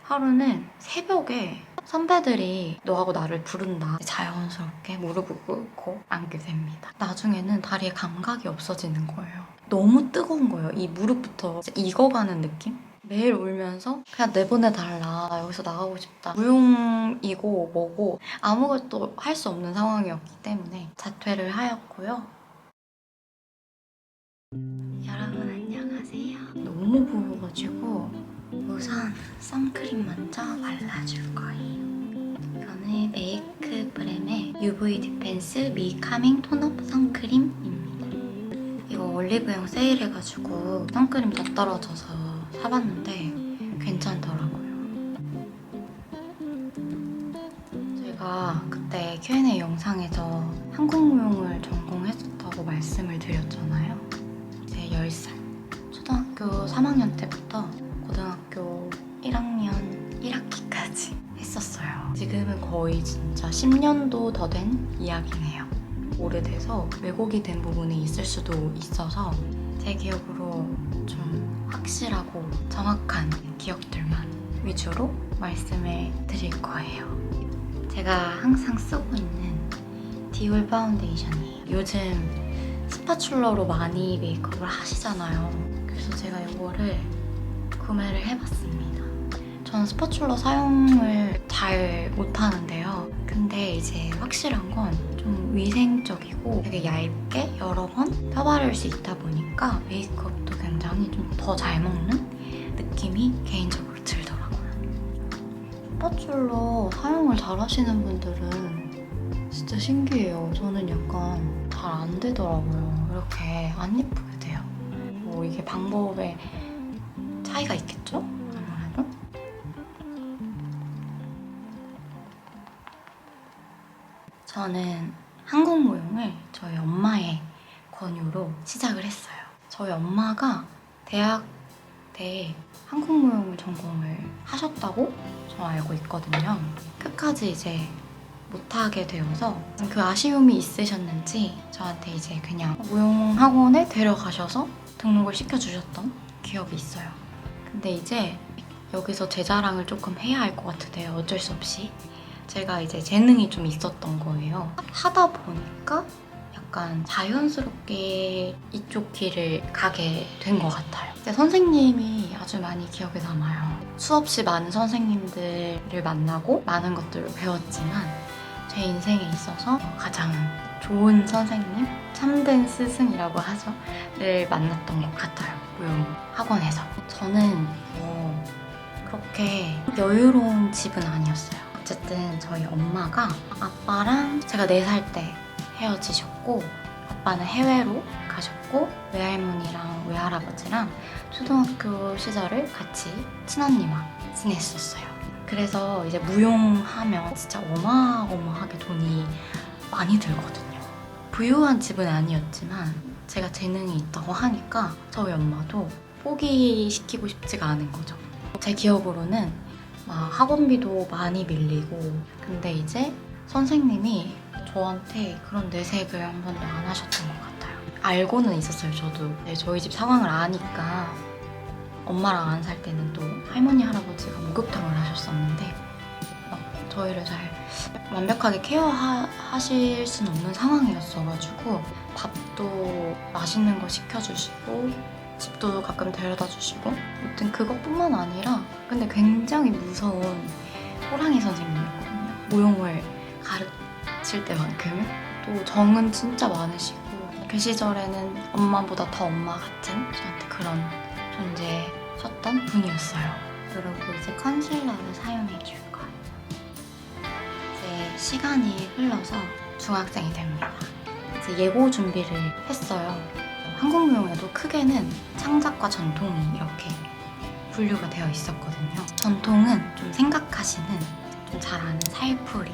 하루는 새벽에 선배들이 너하고 나를 부른다. 자연스럽게 무릎을 꿇고 앉게 됩니다. 나중에는 다리에 감각이 없어지는 거예요. 너무 뜨거운 거예요. 이 무릎부터 익어가는 느낌? 매일 울면서 그냥 내보내달라. 나 여기서 나가고 싶다. 무용이고 뭐고 아무것도 할 수 없는 상황이었기 때문에 자퇴를 하였고요. 여러분 안녕하세요. 너무 부어가지고 우선 선크림 먼저 발라줄 거예요. 이거는 메이크브램의 UV 디펜스 미 카밍 톤업 선크림입니다. 이거 올리브영 세일해가지고 선크림 다 떨어져서 사봤는데 괜찮더라고요. 제가 그때 Q&A 영상에서 한국무용을 전공했었다고 말씀을 드렸잖아요. 제 10살. 초등학교 3학년 때부터 고등학교 1학년 1학기까지 했었어요. 지금은 거의 진짜 10년도 더 된 이야기네요. 오래돼서 왜곡이 된 부분이 있을 수도 있어서 제 기억으로 좀 확실하고 정확한 기억들만 위주로 말씀을 드릴 거예요. 제가 항상 쓰고 있는 디올 파운데이션이에요. 요즘 스파츌러로 많이 메이크업을 하시잖아요. 그래서 제가 이거를 구매를 해봤습니다. 전 스파츌러 사용을 잘 못하는데요. 근데 이제 확실한 건 좀 위생적이고 되게 얇게 여러 번 펴바를 수 있다 보니까 메이크업도 굉장히 좀 더 잘 먹는 느낌이 개인적으로 들더라고요. 스파츌러 사용을 잘 하시는 분들은 진짜 신기해요. 저는 약간 잘 안 되더라고요. 이렇게 안 예쁘게 돼요. 뭐 이게 방법에 차이가 있겠죠? 아무래도. 저는 한국 무용을 저희 엄마의 권유로 시작을 했어요. 저희 엄마가 대학 때 한국 무용을 전공을 하셨다고 저 알고 있거든요. 끝까지 이제 못하게 되어서 그 아쉬움이 있으셨는지 저한테 이제 그냥 무용학원에 데려가셔서 등록을 시켜주셨던 기억이 있어요. 근데 이제 여기서 제 자랑을 조금 해야 할 것 같은데요. 어쩔 수 없이. 제가 이제 재능이 좀 있었던 거예요. 하다 보니까 약간 자연스럽게 이쪽 길을 가게 된 것 같아요. 선생님이 아주 많이 기억에 남아요. 수없이 많은 선생님들을 만나고 많은 것들을 배웠지만 제 인생에 있어서 가장 좋은 선생님, 참된 스승이라고 하죠. 를 만났던 것 같아요. 무용 학원에서. 저는 그렇게 여유로운 집은 아니었어요. 어쨌든 저희 엄마가 아빠랑 제가 4살 때 헤어지셨고 아빠는 해외로 가셨고 외할머니랑 외할아버지랑 초등학교 시절을 같이 친언니와 지냈었어요. 그래서 이제 무용하면 진짜 어마어마하게 돈이 많이 들거든요. 부유한 집은 아니었지만 제가 재능이 있다고 하니까 저희 엄마도 포기시키고 싶지가 않은 거죠. 제 기억으로는 막 학원비도 많이 밀리고 근데 이제 선생님이 저한테 그런 내색을 한 번도 안 하셨던 것 같아요. 알고는 있었어요, 저도. 저희 집 상황을 아니까 엄마랑 안 살 때는 또 할머니, 할아버지가 목욕탕을 하셨었는데 막 저희를 잘 완벽하게 케어하실 수는 없는 상황이었어가지고 밥도 맛있는 거 시켜주시고 집도 가끔 데려다 주시고 아무튼 그것뿐만 아니라 근데 굉장히 무서운 호랑이 선생님이었거든요. 무용을 가르칠 때만큼 또 정은 진짜 많으시고 그 시절에는 엄마보다 더 엄마 같은 저한테 그런 존재셨던 분이었어요. 그리고 이제 컨실러를 사용해 줄 거예요. 이제 시간이 흘러서 중학생이 됩니다. 이제 예고 준비를 했어요. 한국 무용에도 크게는 창작과 전통이 이렇게 분류가 되어 있었거든요. 전통은 좀 생각하시는, 좀 잘 아는 살풀이,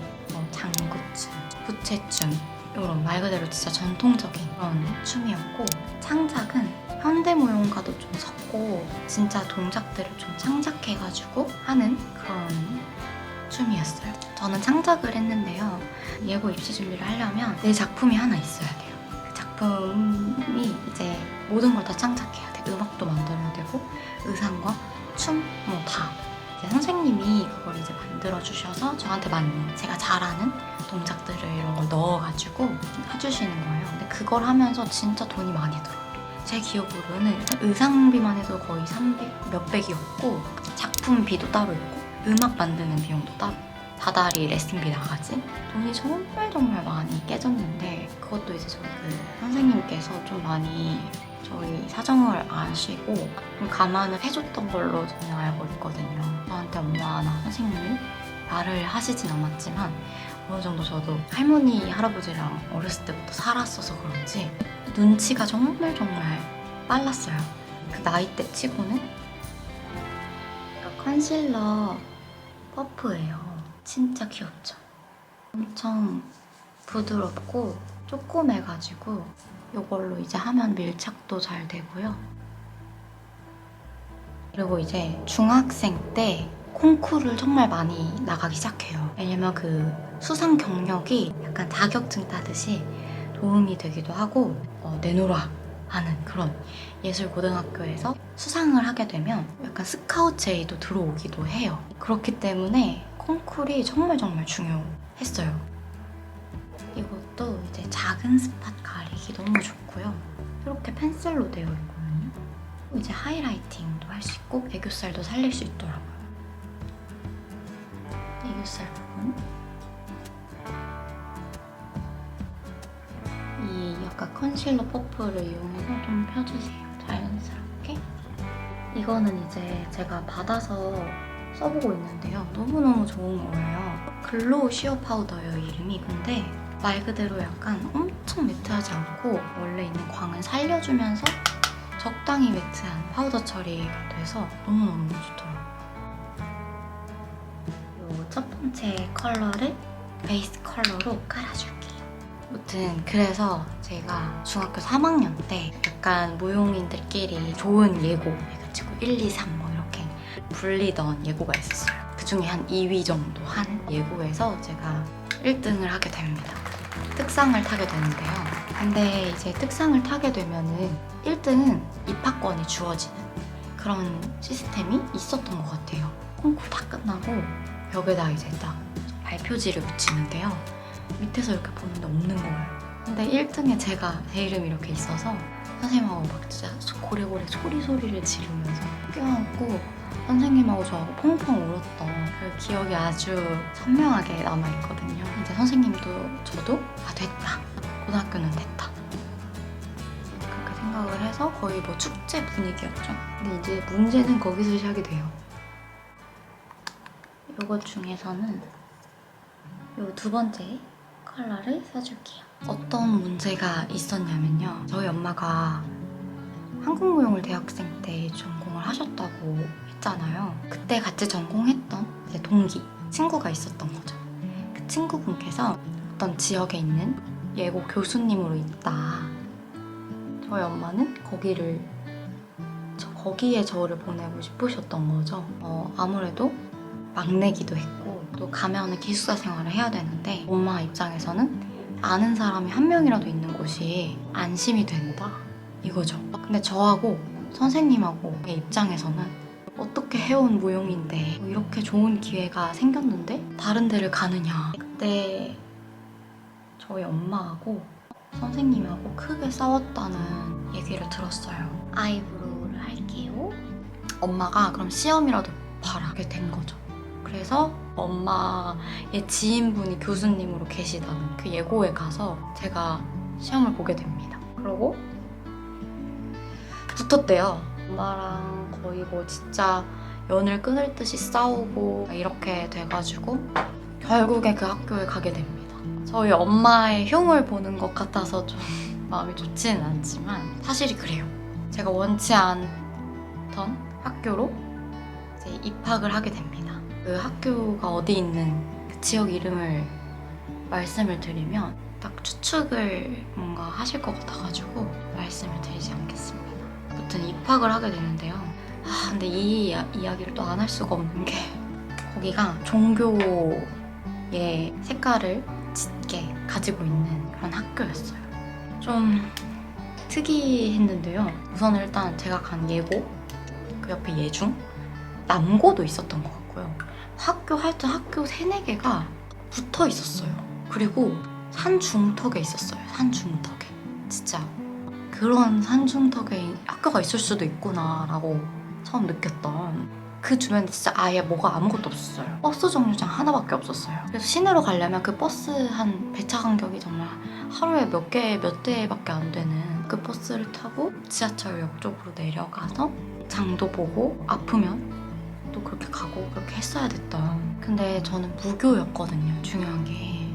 장구춤, 부채춤 이런 말 그대로 진짜 전통적인 그런 춤이었고 창작은 현대 무용과도 좀 섞고 진짜 동작들을 좀 창작해가지고 하는 그런 춤이었어요. 저는 창작을 했는데요. 예고 입시 준비를 하려면 내 작품이 하나 있어야 돼요. 작품이 이제 모든 걸 다 창작해야 돼. 음악도 만들어야 되고 의상과 춤 다 선생님이 그걸 이제 만들어 주셔서 저한테 맞는 제가 잘하는 동작들을 이런 걸 넣어가지고 해주시는 거예요. 근데 그걸 하면서 진짜 돈이 많이 들어요. 제 기억으로는 의상비만 해도 거의 300 몇백이었고 작품비도 따로 있고 음악 만드는 비용도 따로 있고 다달이 레슨비 나가지 돈이 정말 많이 깨졌는데 그것도 이제 저희 그 선생님께서 좀 많이 저희 사정을 아시고 좀 감안을 해줬던 걸로 저는 알고 있거든요. 저한테 엄마나 선생님이 말을 하시진 않았지만 어느 정도 저도 할머니, 할아버지랑 어렸을 때부터 살았어서 그런지 눈치가 정말 빨랐어요. 그 나이대 치고는 컨실러 퍼프예요. 진짜 귀엽죠? 엄청 부드럽고 쪼꼬매가지고 이걸로 이제 하면 밀착도 잘 되고요. 그리고 이제 중학생 때 콩쿠르를 정말 많이 나가기 시작해요. 왜냐면 그 수상 경력이 약간 자격증 따듯이 도움이 되기도 하고 내노라 하는 그런 예술고등학교에서 수상을 하게 되면 약간 스카우트 제의도 들어오기도 해요. 그렇기 때문에 콩쿨이 정말 중요했어요. 이것도 이제 작은 스팟 가리기 너무 좋고요. 이렇게 펜슬로 되어 있거든요. 이제 하이라이팅도 할 수 있고 애교살도 살릴 수 있더라고요. 애교살 부분. 이 약간 컨실러 퍼프를 이용해서 좀 펴주세요. 자연스럽게. 이거는 이제 제가 받아서 써보고 있는데요. 너무너무 좋은 거예요. 글로우 시어 파우더예요, 이름이. 근데 말 그대로 약간 엄청 매트하지 않고 원래 있는 광을 살려주면서 적당히 매트한 파우더 처리가 돼서 너무너무 좋더라고요. 이 첫 번째 컬러를 베이스 컬러로 깔아줄게요. 아무튼 그래서 제가 중학교 3학년 때 약간 무용인들끼리 좋은 예고 해가지고 1, 2, 3 뭐 이렇게 불리던 예고가 있었어요. 그중에 한 2위 정도 한 예고에서 제가 1등을 하게 됩니다. 특상을 타게 되는데요. 근데 이제 특상을 타게 되면은 1등은 입학권이 주어지는 그런 시스템이 있었던 것 같아요. 콩쿠르 다 끝나고 벽에다 이제 딱 발표지를 붙이는데요. 밑에서 이렇게 보는데 없는 거예요. 근데 1등에 제 이름이 이렇게 있어서 선생님하고 막 진짜 고래고래 소리를 지르면서 껴안고 선생님하고 저하고 펑펑 울었던 그 기억이 아주 선명하게 남아있거든요. 이제 선생님도 저도 됐다. 고등학교는 됐다. 그렇게 생각을 해서 거의 뭐 축제 분위기였죠. 근데 이제 문제는 거기서 시작이 돼요. 이것 중에서는 이 두 번째 컬러를 써줄게요. 어떤 문제가 있었냐면요. 저희 엄마가 한국무용을 대학생 때 전공을 하셨다고 했잖아요. 그때 같이 전공했던 제 동기, 친구가 있었던 거죠. 그 친구분께서 어떤 지역에 있는 예고 교수님으로 있다. 저희 엄마는 거기에 저를 보내고 싶으셨던 거죠. 아무래도 막내기도 했고 또 가면은 기숙사 생활을 해야 되는데 엄마 입장에서는 아는 사람이 한 명이라도 있는 곳이 안심이 된다 이거죠. 근데 저하고 선생님하고의 입장에서는 어떻게 해온 무용인데 이렇게 좋은 기회가 생겼는데 다른 데를 가느냐. 그때 저희 엄마하고 선생님하고 크게 싸웠다는 얘기를 들었어요. 아이브로우를 할게요. 엄마가 그럼 시험이라도 봐라 이렇게 된 거죠. 그래서 엄마의 지인분이 교수님으로 계시다는 그 예고에 가서 제가 시험을 보게 됩니다. 그러고 붙었대요. 엄마랑 거의 뭐 진짜 연을 끊을 듯이 싸우고 이렇게 돼가지고 결국에 그 학교에 가게 됩니다. 저희 엄마의 흉을 보는 것 같아서 좀 마음이 좋지는 않지만 사실이 그래요. 제가 원치 않던 학교로 이제 입학을 하게 됩니다. 그 학교가 어디 있는 그 지역 이름을 말씀을 드리면 딱 추측을 뭔가 하실 것 같아가지고 말씀을 드리지 않겠습니다. 아무튼 입학을 하게 되는데요. 근데 이 이야기를 또 안 할 수가 없는 게 거기가 종교의 색깔을 짙게 가지고 있는 그런 학교였어요. 좀 특이했는데요. 우선 일단 제가 간 예고, 그 옆에 예중, 남고도 있었던 것 같고 있었고요. 학교 하여튼 학교 3, 4개가 붙어 있었어요. 그리고 산 중턱에 있었어요. 산 중턱에. 진짜 그런 산 중턱에 학교가 있을 수도 있구나라고 처음 느꼈던, 그 주변에 진짜 아예 뭐가 아무것도 없었어요. 버스 정류장 하나밖에 없었어요. 그래서 시내로 가려면 그 버스 한 배차 간격이 정말 하루에 몇 대밖에 안 되는 그 버스를 타고 지하철역 쪽으로 내려가서 장도 보고 아프면 또 그렇게 가고 그렇게 했어야 됐던. 근데 저는 무교였거든요. 중요한 게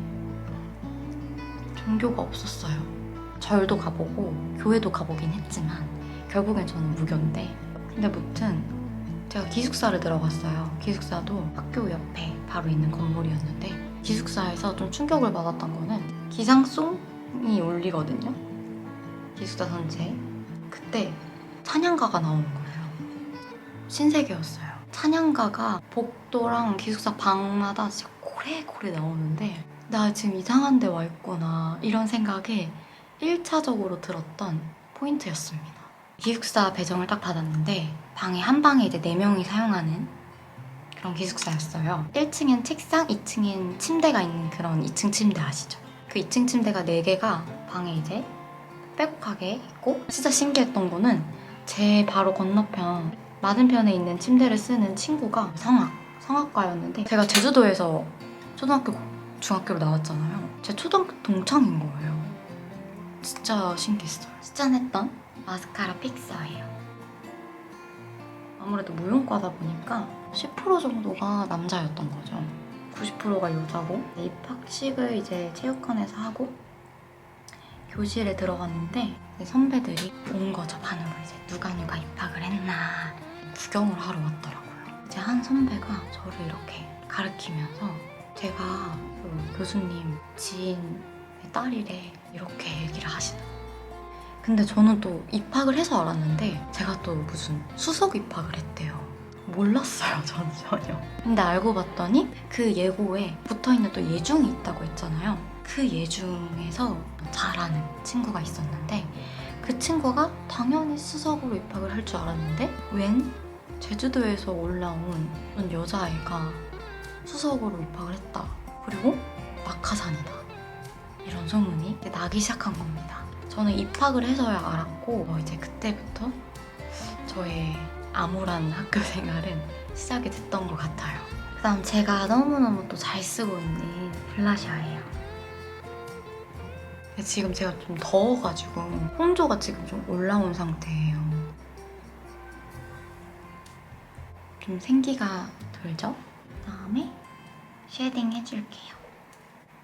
종교가 없었어요. 절도 가보고 교회도 가보긴 했지만 결국엔 저는 무교인데, 근데 무튼 제가 기숙사를 들어갔어요. 기숙사도 학교 옆에 바로 있는 건물이었는데, 기숙사에서 좀 충격을 받았던 거는 기상송이 울리거든요. 기숙사 전체에. 그때 찬양가가 나오는 거예요. 신세계였어요. 찬양가가 복도랑 기숙사 방마다 진짜 고래고래 나오는데, 나 지금 이상한 데 와 있구나 이런 생각에 1차적으로 들었던 포인트였습니다. 기숙사 배정을 딱 받았는데 방에 한 방에 이제 4명이 사용하는 그런 기숙사였어요. 1층엔 책상, 2층엔 침대가 있는 그런 2층 침대 아시죠? 그 2층 침대가 4개가 방에 이제 빼곡하게 있고, 진짜 신기했던 거는 제 바로 건너편 맞은편에 있는 침대를 쓰는 친구가 성악과였는데, 제가 제주도에서 초등학교, 중학교로 나왔잖아요. 제 초등학교 동창인 거예요. 진짜 신기했어요. 추천했던 마스카라 픽서예요. 아무래도 무용과다 보니까 10% 정도가 남자였던 거죠. 90%가 여자고, 입학식을 이제 체육관에서 하고 교실에 들어갔는데 선배들이 온 거죠. 반으로 이제 누가 입학을 했나 구경을 하러 왔더라고요. 이제 한 선배가 저를 이렇게 가르치면서, 제가 그 교수님 지인의 딸이래 이렇게 얘기를 하시는 거예요. 근데 저는 또 입학을 해서 알았는데 제가 또 무슨 수석 입학을 했대요. 몰랐어요, 저는 전혀. 근데 알고 봤더니 그 예고에 붙어있는 또 예중이 있다고 했잖아요. 그 예중에서 잘하는 친구가 있었는데, 그 친구가 당연히 수석으로 입학을 할 줄 알았는데 웬 제주도에서 올라온 여자아이가 수석으로 입학을 했다. 그리고 낙하산이다. 이런 소문이 나기 시작한 겁니다. 저는 입학을 해서야 알았고, 이제 그때부터 저의 암울한 학교 생활은 시작이 됐던 것 같아요. 그다음 제가 너무너무 또 잘 쓰고 있는 블라셔예요. 지금 제가 좀 더워가지고 홍조가 지금 좀 올라온 상태예요. 좀 생기가 돌죠? 그다음에 쉐딩 해줄게요.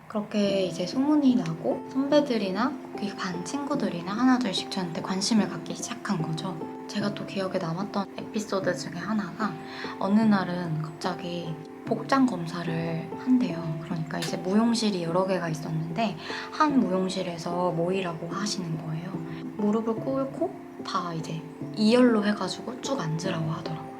그렇게 이제 소문이 나고 선배들이나 거기 반 친구들이나 하나둘씩 저한테 관심을 갖기 시작한 거죠. 제가 또 기억에 남았던 에피소드 중에 하나가, 어느 날은 갑자기 복장 검사를 한대요. 그러니까 이제 무용실이 여러 개가 있었는데 한 무용실에서 모이라고 하시는 거예요. 무릎을 꿇고 다 이제 2열로 해가지고 쭉 앉으라고 하더라고요.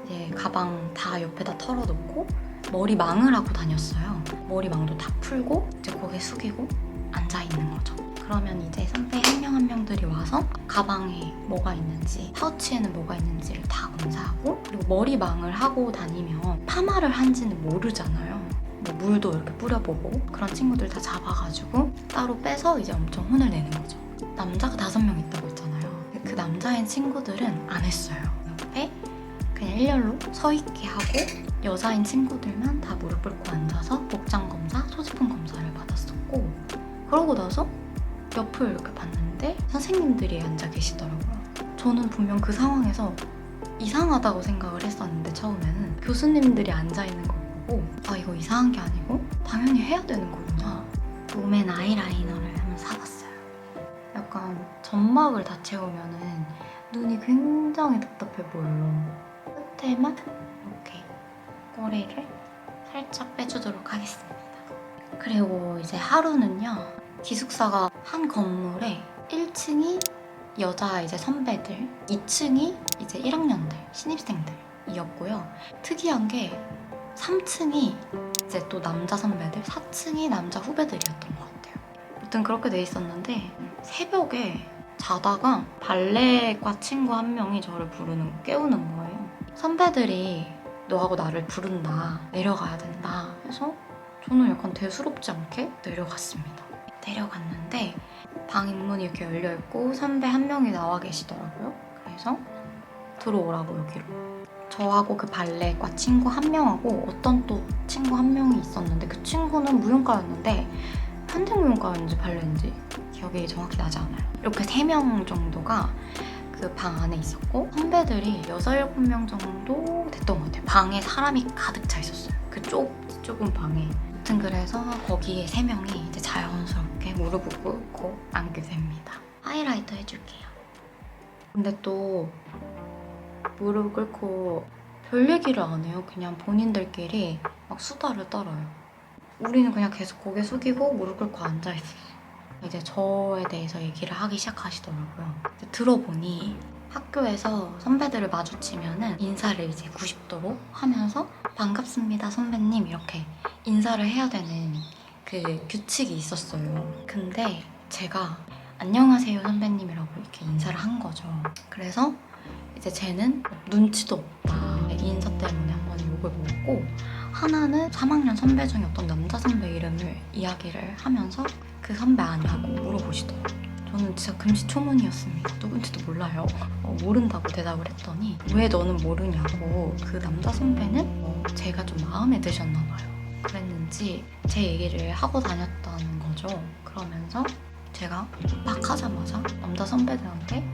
이제 가방 다 옆에다 털어놓고 머리망을 하고 다녔어요. 머리망도 다 풀고 이제 고개 숙이고 앉아있는 거죠. 그러면 이제 선배 한 명 한 명들이 와서 가방에 뭐가 있는지, 파우치에는 뭐가 있는지를 다 검사하고, 그리고 머리망을 하고 다니면 파마를 한지는 모르잖아요. 뭐 물도 이렇게 뿌려보고, 그런 친구들 다 잡아가지고 따로 빼서 이제 엄청 혼을 내는 거죠. 남자가 5명 있다고 했잖아요. 그 남자인 친구들은 안 했어요. 옆에 그냥 일렬로 서 있게 하고, 여자인 친구들만 다 무릎 꿇고 앉아서 복장 검사, 소지품 검사를 받았었고, 그러고 나서 옆을 이렇게 봤는데 선생님들이 앉아 계시더라고요. 저는 분명 그 상황에서 이상하다고 생각을 했었는데, 처음에는 교수님들이 앉아 있는 걸 보고 이거 이상한 게 아니고 당연히 해야 되는 거구나. 롬앤 아이라이너를 한번 사봤어요. 약간 점막을 다 채우면은 눈이 굉장히 답답해 보여요. 끝에만 이렇게 꼬리를 살짝 빼주도록 하겠습니다. 그리고 이제 하루는요, 기숙사가 한 건물에 1층이 여자 이제 선배들, 2층이 이제 1학년들, 신입생들이었고요. 특이한 게 3층이 이제 또 남자 선배들, 4층이 남자 후배들이었던 것 같아요. 아무튼 그렇게 돼 있었는데, 새벽에 자다가 발레과 친구 한 명이 저를 깨우는 거예요. 선배들이 너하고 나를 부른다. 내려가야 된다. 해서 저는 약간 대수롭지 않게 내려갔습니다. 내려갔는데 방 입문이 이렇게 열려있고 선배 한 명이 나와 계시더라고요. 그래서 들어오라고 여기로. 저하고 그 발레과 친구 한 명하고 어떤 또 친구 한 명이 있었는데 그 친구는 무용과였는데 현대무용과였는지 발레인지 기억이 정확히 나지 않아요. 이렇게 3명 정도가 그 방 안에 있었고 선배들이 6, 7명 정도 됐던 것 같아요. 방에 사람이 가득 차 있었어요. 그 좁은 방에. 아무튼 그래서 거기에 3명이 이제 자연스럽게 무릎을 꿇고 앉게 됩니다. 하이라이터 해줄게요. 근데 또 무릎 꿇고 별 얘기를 안 해요. 그냥 본인들끼리 막 수다를 떨어요. 우리는 그냥 계속 고개 숙이고 무릎 꿇고 앉아있어요. 이제 저에 대해서 얘기를 하기 시작하시더라고요. 들어보니 학교에서 선배들을 마주치면은 인사를 이제 90도로 하면서 반갑습니다 선배님 이렇게 인사를 해야 되는 그 규칙이 있었어요. 근데 제가 안녕하세요 선배님이라고 이렇게 인사를 한 거죠. 그래서 이제 쟤는 눈치도 없다. 인사 때문에 한 번 욕을 먹었고 하나는 3학년 선배 중에 어떤 남자 선배 이름을 이야기를 하면서 그 선배 아냐고 물어보시더라고요. 저는 진짜 금시초문이었습니다. 누군지도 몰라요. 모른다고 대답을 했더니 왜 너는 모르냐고. 그 남자 선배는 제가 좀 마음에 드셨나 봐요. 그랬는지 제 얘기를 하고 다녔다는 거죠. 그러면서 제가 막 하자마자 남자 선배들한테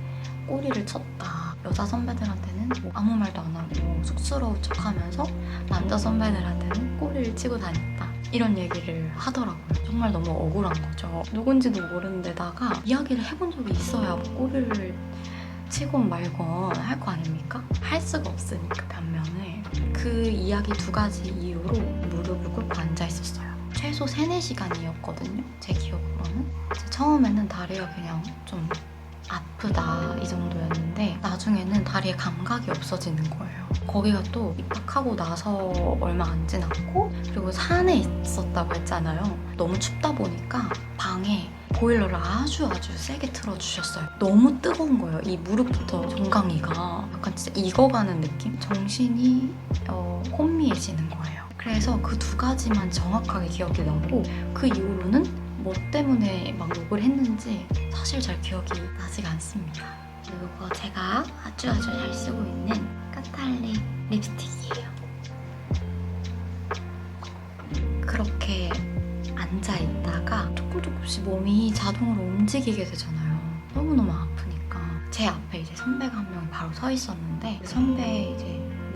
꼬리를 쳤다. 여자 선배들한테는 뭐 아무 말도 안 하고 쑥스러운 척하면서 남자 선배들한테는 꼬리를 치고 다녔다. 이런 얘기를 하더라고요. 정말 너무 억울한 거죠. 누군지도 모르는 데다가 이야기를 해본 적이 있어야 뭐 꼬리를 치건 말건 할 거 아닙니까? 할 수가 없으니까 변명을. 그 이야기 2가지 이유로 무릎을 꿇고 앉아있었어요. 최소 3, 4시간이었거든요. 제 기억으로는. 처음에는 다리가 그냥 좀 아프다 이 정도였는데 나중에는 다리에 감각이 없어지는 거예요. 거기가 또 입학하고 나서 얼마 안 지났고 그리고 산에 있었다고 했잖아요. 너무 춥다 보니까 방에 보일러를 아주 세게 틀어주셨어요. 너무 뜨거운 거예요. 이 무릎부터 정강이가 약간 진짜 익어가는 느낌? 정신이 혼미해지는 거예요. 그래서 그 2가지만 정확하게 기억이 나고 그 이후로는 뭐 때문에 막 욕을 했는지 사실 잘 기억이 나지가 않습니다. 이거 제가 아주 잘 쓰고 있는 카탈릭 립스틱이에요. 그렇게 앉아있다가 조금씩 몸이 자동으로 움직이게 되잖아요. 너무너무 아프니까. 제 앞에 이제 선배가 한 명이 바로 서 있었는데 그 선배 이제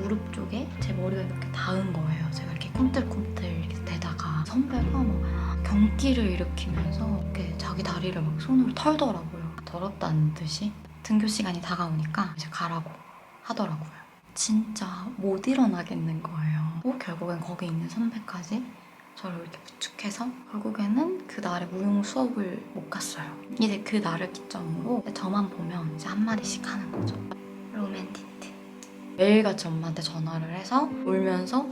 무릎 쪽에 제 머리가 이렇게 닿은 거예요. 제가 이렇게 꿈틀꿈틀 이렇게 대다가 선배가 막 경기를 일으키면서 이렇게 자기 다리를 막 손으로 털더라고요. 더럽다는 듯이. 등교 시간이 다가오니까 이제 가라고 하더라고요. 진짜 못 일어나겠는 거예요. 결국엔 거기 있는 선배까지 저를 이렇게 부축해서 결국에는 그 날에 무용 수업을 못 갔어요. 이제 그 날을 기점으로 저만 보면 이제 한마디씩 하는 거죠. 로맨티트. 매일같이 엄마한테 전화를 해서 울면서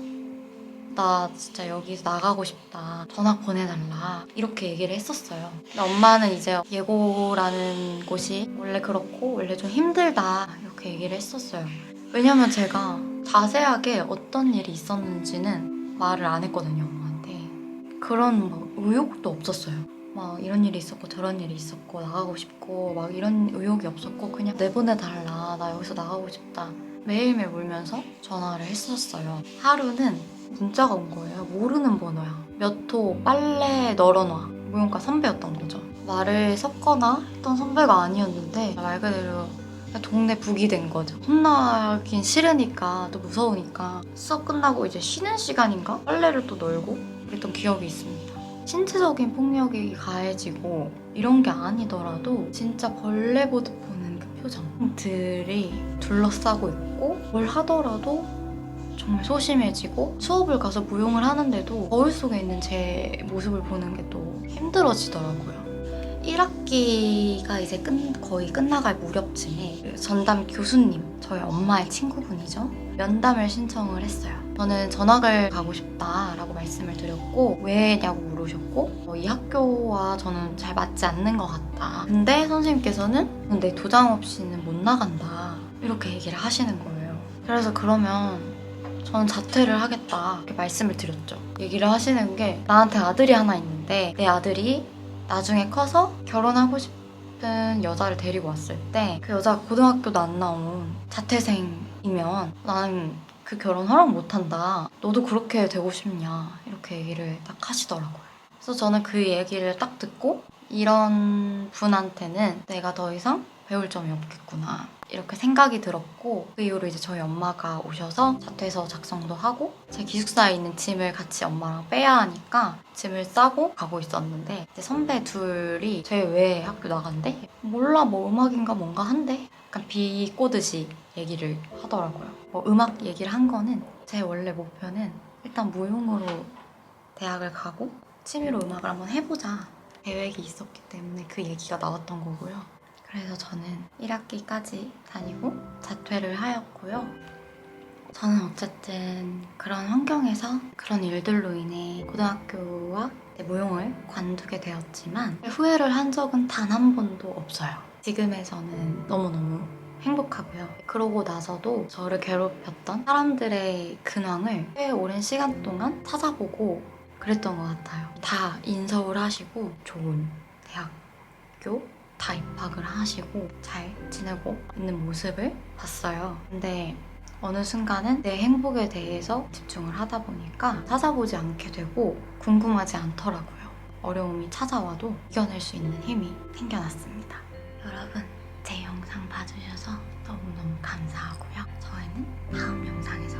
나 진짜 여기서 나가고 싶다. 전학 보내달라. 이렇게 얘기를 했었어요. 근데 엄마는 이제 예고라는 곳이 원래 그렇고 원래 좀 힘들다. 이렇게 얘기를 했었어요. 왜냐면 제가 자세하게 어떤 일이 있었는지는 말을 안 했거든요, 엄마한테. 그런 막 의욕도 없었어요. 막 이런 일이 있었고 저런 일이 있었고 나가고 싶고 막 이런 의욕이 없었고 그냥 내보내달라. 나 여기서 나가고 싶다. 매일매일 울면서 전화를 했었어요. 하루는 문자가 온 거예요. 모르는 번호야. 몇 호 빨래 널어놔. 무용과 선배였던 거죠. 말을 섞거나 했던 선배가 아니었는데 말 그대로 동네 북이 된 거죠. 혼나긴 싫으니까 또 무서우니까 수업 끝나고 이제 쉬는 시간인가? 빨래를 또 널고 그랬던 기억이 있습니다. 신체적인 폭력이 가해지고 이런 게 아니더라도 진짜 벌레 보듯 보는 그 표정들이 둘러싸고 있고 뭘 하더라도 정말 소심해지고 수업을 가서 무용을 하는데도 거울 속에 있는 제 모습을 보는 게 또 힘들어지더라고요. 1학기가 이제 거의 끝나갈 무렵쯤에 전담 교수님, 저희 엄마의 친구분이죠. 면담을 신청을 했어요. 저는 전학을 가고 싶다라고 말씀을 드렸고 왜냐고 물으셨고 이 학교와 저는 잘 맞지 않는 것 같다. 근데 선생님께서는 내 도장 없이는 못 나간다. 이렇게 얘기를 하시는 거예요. 그래서 그러면 저는 자퇴를 하겠다 이렇게 말씀을 드렸죠. 얘기를 하시는 게 나한테 아들이 하나 있는데 내 아들이 나중에 커서 결혼하고 싶은 여자를 데리고 왔을 때 그 여자가 고등학교도 안 나온 자퇴생이면 나는 그 결혼 허락 못한다. 너도 그렇게 되고 싶냐 이렇게 얘기를 딱 하시더라고요. 그래서 저는 그 얘기를 딱 듣고 이런 분한테는 내가 더 이상 배울 점이 없겠구나 이렇게 생각이 들었고 그 이후로 이제 저희 엄마가 오셔서 자퇴서 작성도 하고 제 기숙사에 있는 짐을 같이 엄마랑 빼야 하니까 짐을 싸고 가고 있었는데 이제 선배 둘이 쟤 왜 학교 나간대? 몰라 뭐 음악인가 뭔가 한대 약간 비꼬듯이 얘기를 하더라고요. 뭐 음악 얘기를 한 거는 제 원래 목표는 일단 무용으로 대학을 가고 취미로 음악을 한번 해보자 계획이 있었기 때문에 그 얘기가 나왔던 거고요. 그래서 저는 1학기까지 다니고 자퇴를 하였고요. 저는 어쨌든 그런 환경에서 그런 일들로 인해 고등학교와 무용을 관두게 되었지만 후회를 한 적은 단 한 번도 없어요. 지금에서는 너무너무 행복하고요. 그러고 나서도 저를 괴롭혔던 사람들의 근황을 꽤 오랜 시간 동안 찾아보고 그랬던 것 같아요. 다 인서울 하시고 좋은 대학교 다 입학을 하시고 잘 지내고 있는 모습을 봤어요. 근데 어느 순간은 내 행복에 대해서 집중을 하다 보니까 찾아보지 않게 되고 궁금하지 않더라고요. 어려움이 찾아와도 이겨낼 수 있는 힘이 생겨났습니다. 여러분, 제 영상 봐주셔서 너무너무 감사하고요. 저희는 다음 영상에서